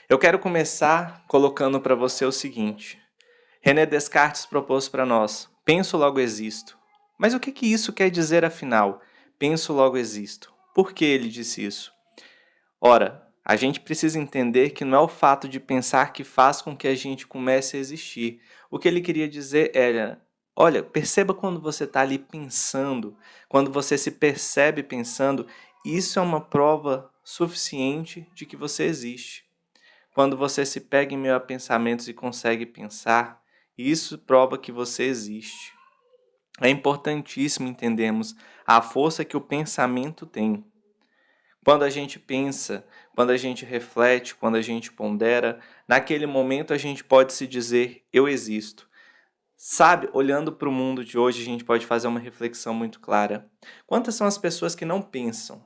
Eu quero começar colocando para você o seguinte. René Descartes propôs para nós: penso, logo existo. Mas o que isso quer dizer afinal? Penso, logo existo. Por que ele disse isso? Ora, a gente precisa entender que não é o fato de pensar que faz com que a gente comece a existir. O que ele queria dizer era: olha, perceba quando você está ali pensando, quando você se percebe pensando, isso é uma prova suficiente de que você existe. Quando você se pega em meio a pensamentos e consegue pensar, isso prova que você existe. É importantíssimo entendermos a força que o pensamento tem. Quando a gente pensa, quando a gente reflete, quando a gente pondera, naquele momento a gente pode se dizer: eu existo. Sabe, olhando para o mundo de hoje, a gente pode fazer uma reflexão muito clara. Quantas são as pessoas que não pensam?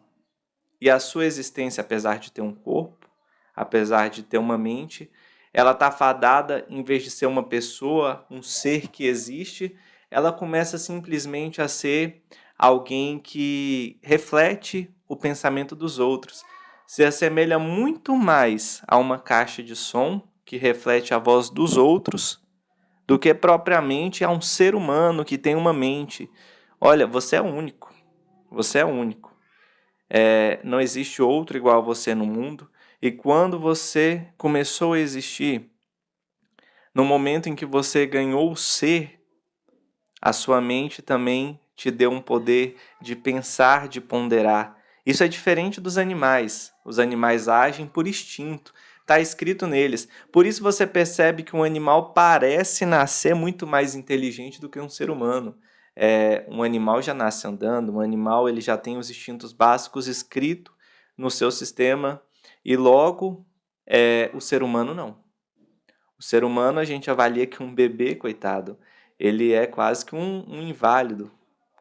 E a sua existência, apesar de ter um corpo, apesar de ter uma mente, ela está fadada, em vez de ser uma pessoa, um ser que existe, ela começa simplesmente a ser alguém que reflete o pensamento dos outros. Se assemelha muito mais a uma caixa de som que reflete a voz dos outros do que propriamente a um ser humano que tem uma mente. Olha, você é único. Você é único. Não existe outro igual a você no mundo. E quando você começou a existir, no momento em que você ganhou o ser, a sua mente também te deu um poder de pensar, de ponderar. Isso é diferente dos animais. Os animais agem por instinto. Está escrito neles. Por isso você percebe que um animal parece nascer muito mais inteligente do que um ser humano. Um animal já nasce andando, um animal ele já tem os instintos básicos escritos no seu sistema e logo o ser humano não. O ser humano a gente avalia que um bebê, coitado, ele é quase que um inválido,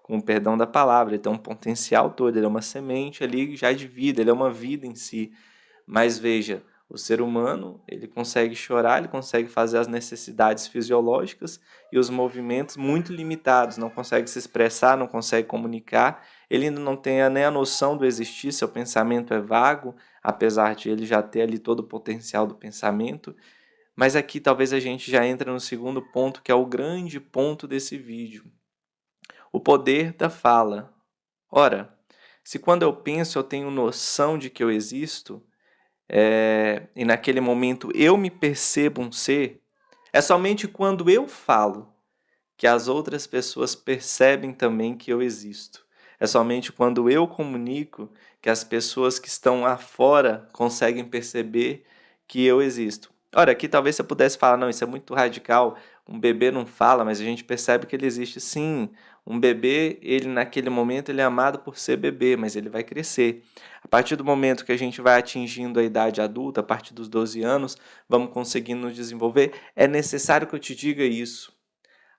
com o perdão da palavra. Ele tem um potencial todo, ele é uma semente ali já de vida, ele é uma vida em si. Mas veja, o ser humano, ele consegue chorar, ele consegue fazer as necessidades fisiológicas e os movimentos muito limitados, não consegue se expressar, não consegue comunicar, ele ainda não tem nem a noção do existir, seu pensamento é vago, apesar de ele já ter ali todo o potencial do pensamento. Mas aqui talvez a gente já entre no segundo ponto, que é o grande ponto desse vídeo. O poder da fala. Ora, se quando eu penso eu tenho noção de que eu existo, e naquele momento eu me percebo um ser, é somente quando eu falo que as outras pessoas percebem também que eu existo. É somente quando eu comunico que as pessoas que estão lá fora conseguem perceber que eu existo. Ora, aqui talvez você pudesse falar, não, isso é muito radical, um bebê não fala, mas a gente percebe que ele existe sim. Um bebê, ele naquele momento ele é amado por ser bebê, mas ele vai crescer. A partir do momento que a gente vai atingindo a idade adulta, a partir dos 12 anos, vamos conseguindo nos desenvolver, é necessário que eu te diga isso.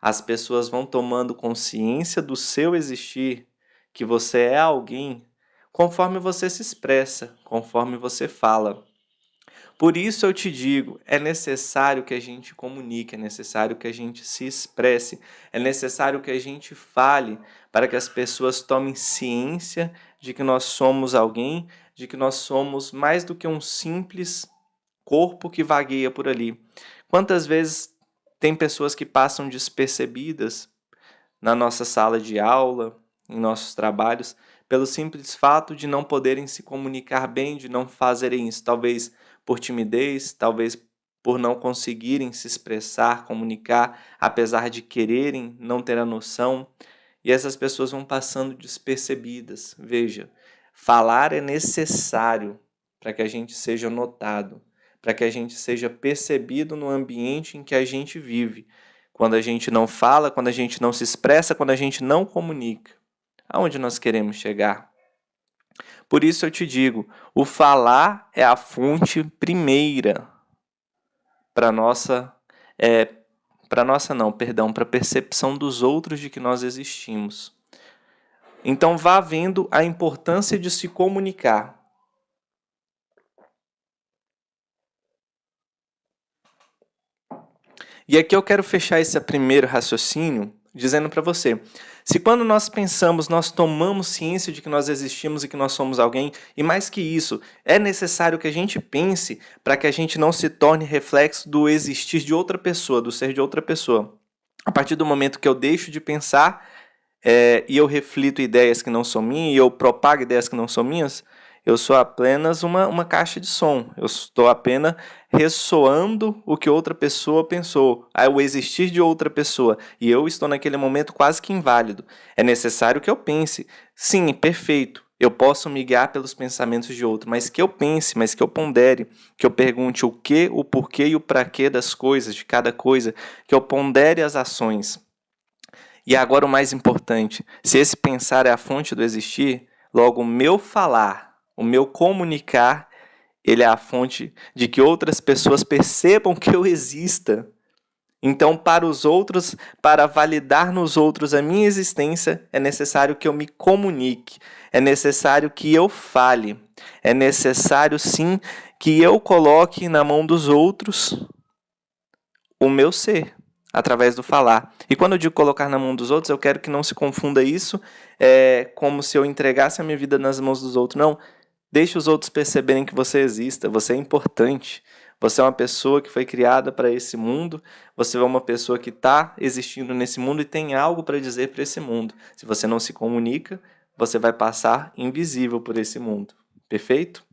As pessoas vão tomando consciência do seu existir, que você é alguém, conforme você se expressa, conforme você fala. Por isso eu te digo, é necessário que a gente comunique, é necessário que a gente se expresse, é necessário que a gente fale para que as pessoas tomem ciência de que nós somos alguém, de que nós somos mais do que um simples corpo que vagueia por ali. Quantas vezes tem pessoas que passam despercebidas na nossa sala de aula, em nossos trabalhos, pelo simples fato de não poderem se comunicar bem, de não fazerem isso, talvez por timidez, talvez por não conseguirem se expressar, comunicar, apesar de quererem, não ter a noção, e essas pessoas vão passando despercebidas. Veja, falar é necessário para que a gente seja notado, para que a gente seja percebido no ambiente em que a gente vive. Quando a gente não fala, quando a gente não se expressa, quando a gente não comunica. Aonde nós queremos chegar? Por isso eu te digo, o falar é a fonte primeira para nossa para nossa não, perdão, para a percepção dos outros de que nós existimos. Então vá vendo a importância de se comunicar. E aqui eu quero fechar esse primeiro raciocínio dizendo para você, Se quando nós pensamos, nós tomamos ciência de que nós existimos e que nós somos alguém, e mais que isso, é necessário que a gente pense para que a gente não se torne reflexo do existir de outra pessoa, do ser de outra pessoa. A partir do momento que eu deixo de pensar e eu reflito ideias que não são minhas, e eu propago ideias que não são minhas, eu sou apenas uma caixa de som. Eu estou apenas ressoando o que outra pessoa pensou, o existir de outra pessoa. E eu estou naquele momento quase que inválido. É necessário que eu pense. Sim, perfeito. Eu posso me guiar pelos pensamentos de outro, mas que eu pense, mas que eu pondere, que eu pergunte o que, o porquê e o para quê das coisas, de cada coisa, que eu pondere as ações. E agora o mais importante, se esse pensar é a fonte do existir, logo o meu falar, o meu comunicar, ele é a fonte de que outras pessoas percebam que eu exista. Então, para os outros, para validar nos outros a minha existência, é necessário que eu me comunique, é necessário que eu fale, é necessário sim que eu coloque na mão dos outros o meu ser, através do falar. E quando eu digo colocar na mão dos outros, eu quero que não se confunda isso como se eu entregasse a minha vida nas mãos dos outros. Não, deixe os outros perceberem que você exista, você é importante. Você é uma pessoa que foi criada para esse mundo, você é uma pessoa que está existindo nesse mundo e tem algo para dizer para esse mundo. Se você não se comunica, você vai passar invisível por esse mundo. Perfeito?